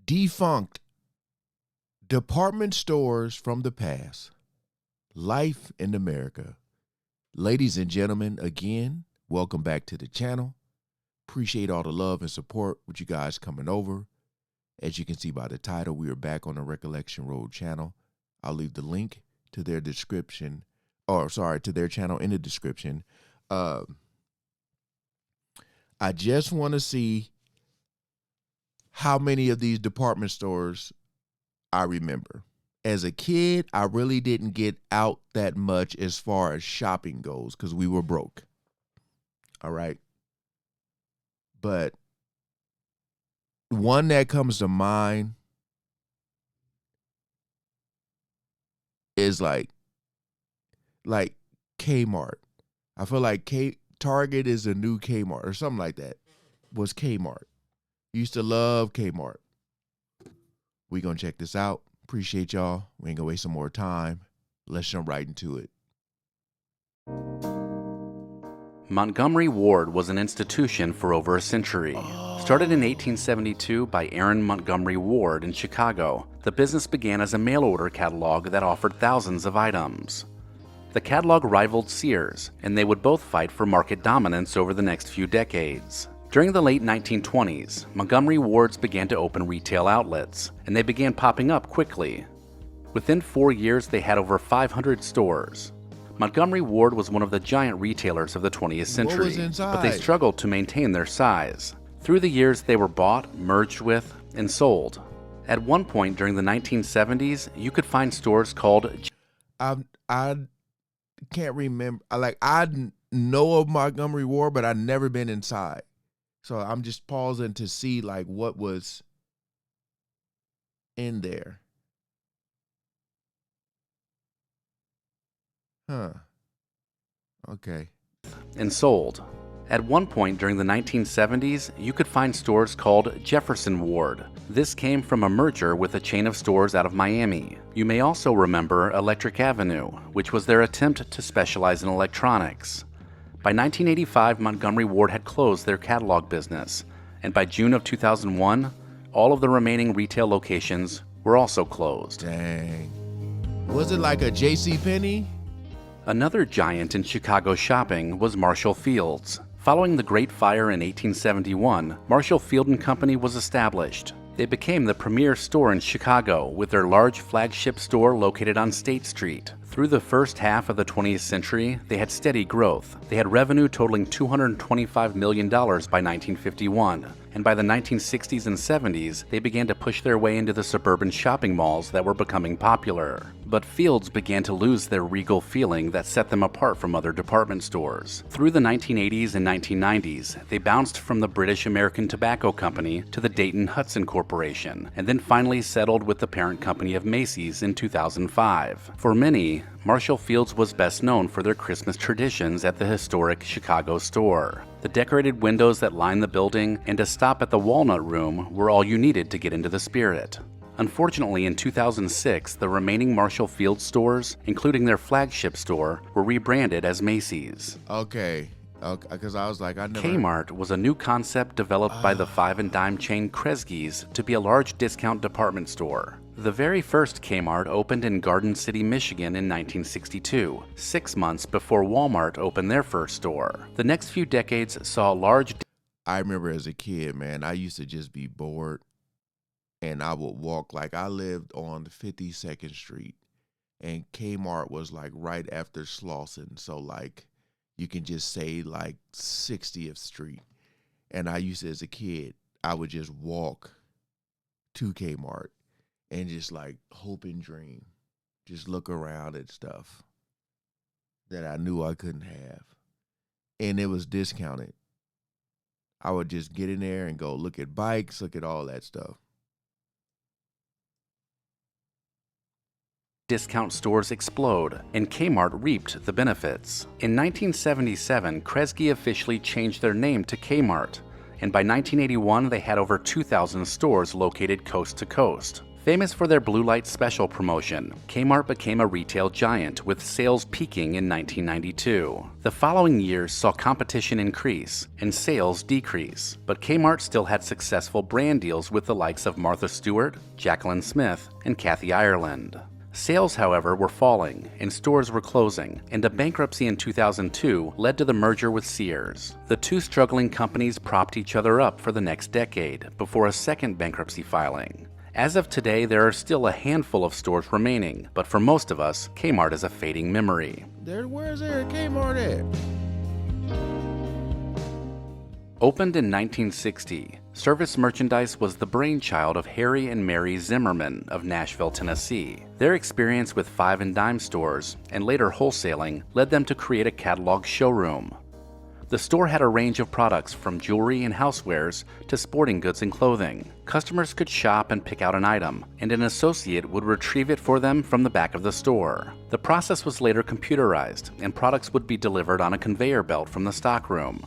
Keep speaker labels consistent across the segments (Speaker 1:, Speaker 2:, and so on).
Speaker 1: Defunct department stores from the past. Life in America. Ladies and gentlemen, again, welcome back to the channel. Appreciate all the love and support with you guys coming over. As you can see by the title, we are back on the Recollection Road channel. I'll leave the link to their description, to their channel in the description. I just want to see how many of these department stores I remember. As a kid, I really didn't get out that much as far as shopping goes because we were broke. All right. But one that comes to mind is like Kmart. I feel like Target is the new Kmart or something like that. Was Kmart. Used to love Kmart. We gonna check this out. Appreciate y'all. We ain't gonna waste some more time. Let's jump right into it.
Speaker 2: Montgomery Ward was an institution for over a century. Started in 1872 by Aaron Montgomery Ward in Chicago, the business began as a mail-order catalog that offered thousands of items. The catalog rivaled Sears, and they would both fight for market dominance over the next few decades. During the late 1920s, Montgomery Wards began to open retail outlets, and they began popping up quickly. Within 4 years, they had over 500 stores. Montgomery Ward was one of the giant retailers of the 20th century, but they struggled to maintain their size. Through the years, they were bought, merged with, and sold. At one point during the 1970s, you could find stores called...
Speaker 1: I can't remember. I know of Montgomery Ward, but I've never been inside. So I'm just pausing to see like what was in there. Huh. Okay.
Speaker 2: And sold. At one point during the 1970s, you could find stores called Jefferson Ward. This came from a merger with a chain of stores out of Miami. You may also remember Electric Avenue, which was their attempt to specialize in electronics. By 1985, Montgomery Ward had closed their catalog business, and by June of 2001, all of the remaining retail locations were also closed.
Speaker 1: Dang. Was it like a JCPenney?
Speaker 2: Another giant in Chicago shopping was Marshall Field's. Following the Great Fire in 1871, Marshall Field & Company was established. They became the premier store in Chicago with their large flagship store located on State Street. Through the first half of the 20th century, they had steady growth. They had revenue totaling $225 million by 1951. And by the 1960s and 70s, they began to push their way into the suburban shopping malls that were becoming popular. But Fields began to lose their regal feeling that set them apart from other department stores. Through the 1980s and 1990s, they bounced from the British American Tobacco Company to the Dayton Hudson Corporation, and then finally settled with the parent company of Macy's in 2005. For many, Marshall Field's was best known for their Christmas traditions at the historic Chicago store. The decorated windows that lined the building and a stop at the Walnut Room were all you needed to get into the spirit. Unfortunately, in 2006, the remaining Marshall Field stores, including their flagship store, were rebranded as Macy's.
Speaker 1: Okay, because I was like,
Speaker 2: Kmart was a new concept developed by the five and dime chain Kresge's to be a large discount department store. The very first Kmart opened in Garden City, Michigan in 1962, 6 months before Walmart opened their first store. The next few decades saw a large...
Speaker 1: I remember as a kid, man, I used to just be bored, and I would walk, like I lived on 52nd Street, and Kmart was like right after Slauson, so like you can just say like 60th Street. And I used to, as a kid, I would just walk to Kmart and just like hope and dream, just look around at stuff that I knew I couldn't have. And it was discounted. I would just get in there and go look at bikes, look at all that stuff.
Speaker 2: Discount stores explode, and Kmart reaped the benefits. In 1977, Kresge officially changed their name to Kmart, and by 1981 they had over 2,000 stores located coast to coast. Famous for their Blue Light Special promotion, Kmart became a retail giant with sales peaking in 1992. The following years saw competition increase and sales decrease, but Kmart still had successful brand deals with the likes of Martha Stewart, Jacqueline Smith, and Kathy Ireland. Sales, however, were falling and stores were closing, and a bankruptcy in 2002 led to the merger with Sears. The two struggling companies propped each other up for the next decade before a second bankruptcy filing. As of today, there are still a handful of stores remaining, but for most of us, Kmart is a fading memory.
Speaker 1: Where's there a Kmart at?
Speaker 2: Opened in 1960, Service Merchandise was the brainchild of Harry and Mary Zimmerman of Nashville, Tennessee. Their experience with five and dime stores, and later wholesaling, led them to create a catalog showroom. The store had a range of products from jewelry and housewares to sporting goods and clothing. Customers could shop and pick out an item, and an associate would retrieve it for them from the back of the store. The process was later computerized, and products would be delivered on a conveyor belt from the stockroom.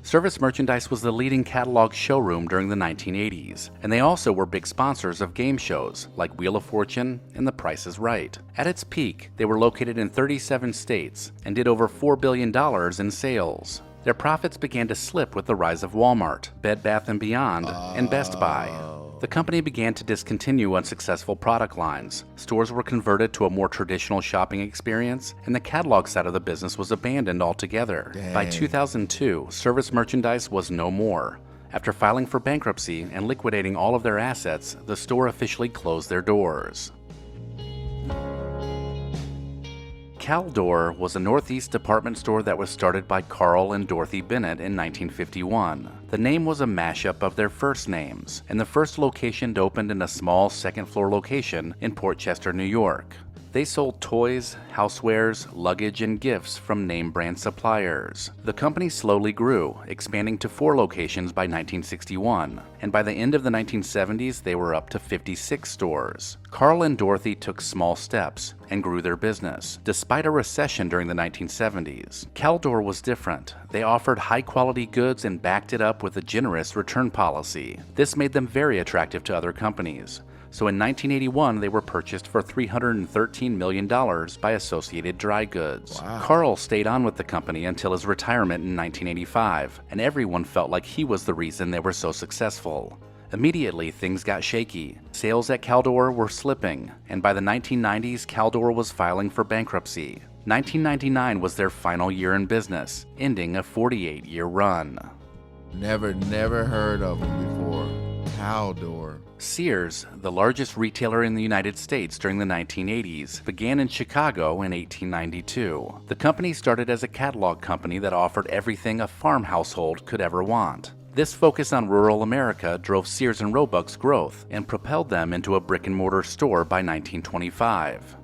Speaker 2: Service Merchandise was the leading catalog showroom during the 1980s, and they also were big sponsors of game shows like Wheel of Fortune and The Price is Right. At its peak, they were located in 37 states and did over $4 billion in sales. Their profits began to slip with the rise of Walmart, Bed Bath & Beyond, and Best Buy. The company began to discontinue unsuccessful product lines, stores were converted to a more traditional shopping experience, and the catalog side of the business was abandoned altogether.
Speaker 1: Dang.
Speaker 2: By 2002, Service Merchandise was no more. After filing for bankruptcy and liquidating all of their assets, the store officially closed their doors. Caldor was a Northeast department store that was started by Carl and Dorothy Bennett in 1951. The name was a mashup of their first names, and the first location opened in a small second-floor location in Port Chester, New York. They sold toys, housewares, luggage, and gifts from name-brand suppliers. The company slowly grew, expanding to 4 locations by 1961, and by the end of the 1970s, they were up to 56 stores. Carl and Dorothy took small steps and grew their business, despite a recession during the 1970s. Caldor was different. They offered high-quality goods and backed it up with a generous return policy. This made them very attractive to other companies. So in 1981, they were purchased for $313 million by Associated Dry Goods.
Speaker 1: Wow.
Speaker 2: Carl stayed on with the company until his retirement in 1985, and everyone felt like he was the reason they were so successful. Immediately, things got shaky. Sales at Caldor were slipping, and by the 1990s, Caldor was filing for bankruptcy. 1999 was their final year in business, ending a 48-year run.
Speaker 1: Never heard of them before. Caldor.
Speaker 2: Sears, the largest retailer in the United States during the 1980s, began in Chicago in 1892. The company started as a catalog company that offered everything a farm household could ever want. This focus on rural America drove Sears and Roebuck's growth and propelled them into a brick-and-mortar store by 1925.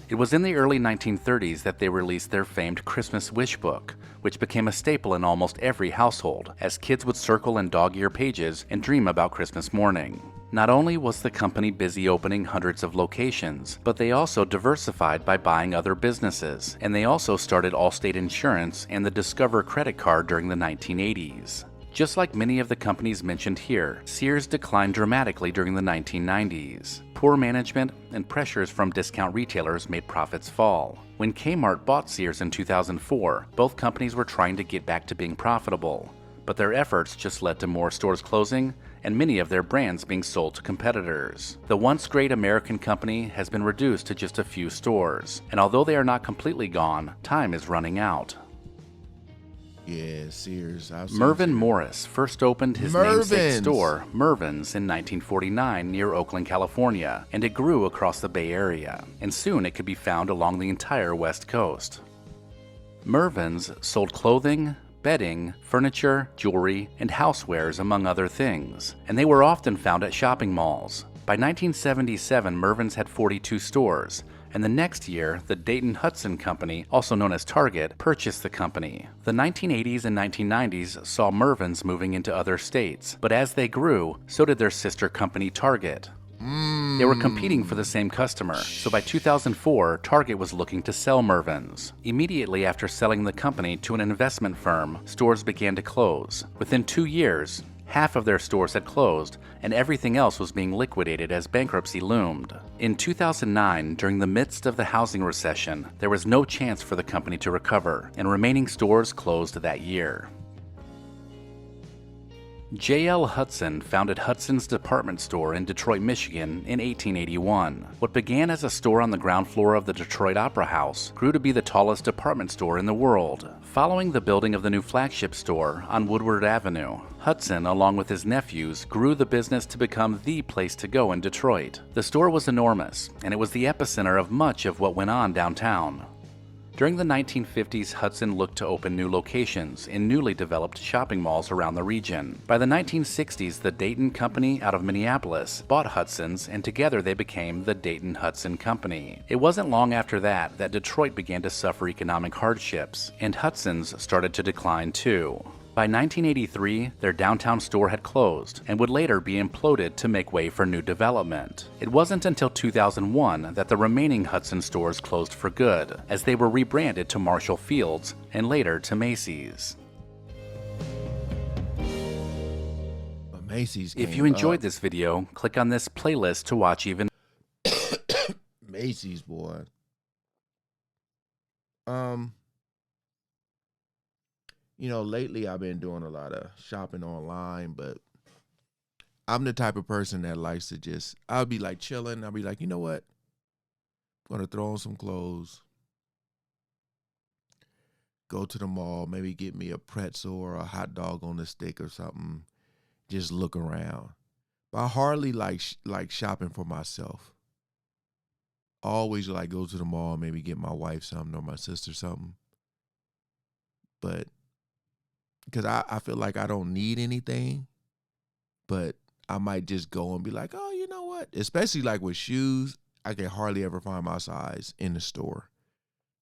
Speaker 2: It was in the early 1930s that they released their famed Christmas Wish Book, which became a staple in almost every household, as kids would circle in dog-ear pages and dream about Christmas morning. Not only was the company busy opening hundreds of locations, but they also diversified by buying other businesses, and they also started Allstate Insurance and the Discover credit card during the 1980s. Just like many of the companies mentioned here, Sears declined dramatically during the 1990s. Poor management and pressures from discount retailers made profits fall. When Kmart bought Sears in 2004, both companies were trying to get back to being profitable, but their efforts just led to more stores closing and many of their brands being sold to competitors. The once great American company has been reduced to just a few stores, and although they are not completely gone, time is running out.
Speaker 1: Yeah, Sears.
Speaker 2: Mervyn Morris first opened his namesake store, Mervyn's, in 1949 near Oakland, California, and it grew across the Bay Area, and soon it could be found along the entire West Coast. Mervyn's sold clothing, bedding, furniture, jewelry, and housewares, among other things, and they were often found at shopping malls. By 1977, Mervyn's had 42 stores, and the next year, the Dayton Hudson Company, also known as Target, purchased the company. The 1980s and 1990s saw Mervyn's moving into other states, but as they grew, so did their sister company Target. They were competing for the same customer, so by 2004, Target was looking to sell Mervyn's. Immediately after selling the company to an investment firm, stores began to close. Within 2 years, half of their stores had closed, and everything else was being liquidated as bankruptcy loomed. In 2009, during the midst of the housing recession, there was no chance for the company to recover, and remaining stores closed that year. J.L. Hudson founded Hudson's Department Store in Detroit, Michigan in 1881. What began as a store on the ground floor of the Detroit Opera House grew to be the tallest department store in the world. Following the building of the new flagship store on Woodward Avenue, Hudson, along with his nephews, grew the business to become the place to go in Detroit. The store was enormous, and it was the epicenter of much of what went on downtown. During the 1950s, Hudson looked to open new locations in newly developed shopping malls around the region. By the 1960s, the Dayton Company out of Minneapolis bought Hudson's, and together they became the Dayton-Hudson Company. It wasn't long after that Detroit began to suffer economic hardships, and Hudson's started to decline too. By 1983, their downtown store had closed and would later be imploded to make way for new development. It wasn't until 2001 that the remaining Hudson stores closed for good, as they were rebranded to Marshall Field's and later to Macy's.
Speaker 1: Macy's.
Speaker 2: If you enjoyed this video, click on this playlist to watch even
Speaker 1: Macy's, boy. You know, lately I've been doing a lot of shopping online, but I'm the type of person that likes to just, I'll be like chilling. I'll be like, you know what? I'm going to throw on some clothes, go to the mall, maybe get me a pretzel or a hot dog on the stick or something, just look around. But I hardly like shopping for myself. I always like go to the mall, maybe get my wife something or my sister something. But because I feel like I don't need anything, but I might just go and be like, oh, you know what? Especially like with shoes, I can hardly ever find my size in the store.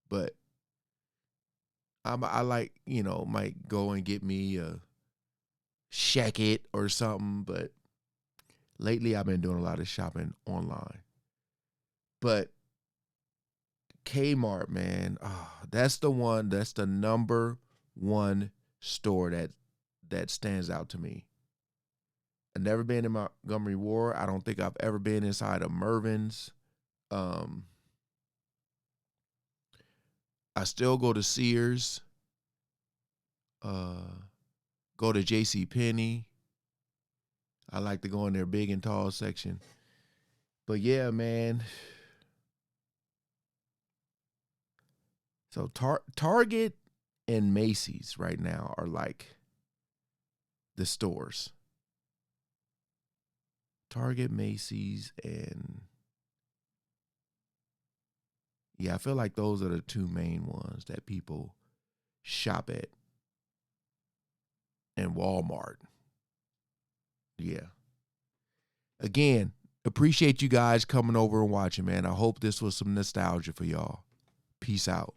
Speaker 1: But I like, you know, might go and get me a Shacket or something. But lately I've been doing a lot of shopping online. But Kmart, man, that's the number one store that stands out to me. I've never been in Montgomery Ward. I don't think I've ever been inside of Mervyn's. I still go to Sears, go to JCPenney. I like to go in their big and tall section. But yeah, man. So Target and Macy's right now are like the stores. Target, Macy's, and yeah, I feel like those are the two main ones that people shop at. And Walmart. Yeah. Again, appreciate you guys coming over and watching, man. I hope this was some nostalgia for y'all. Peace out.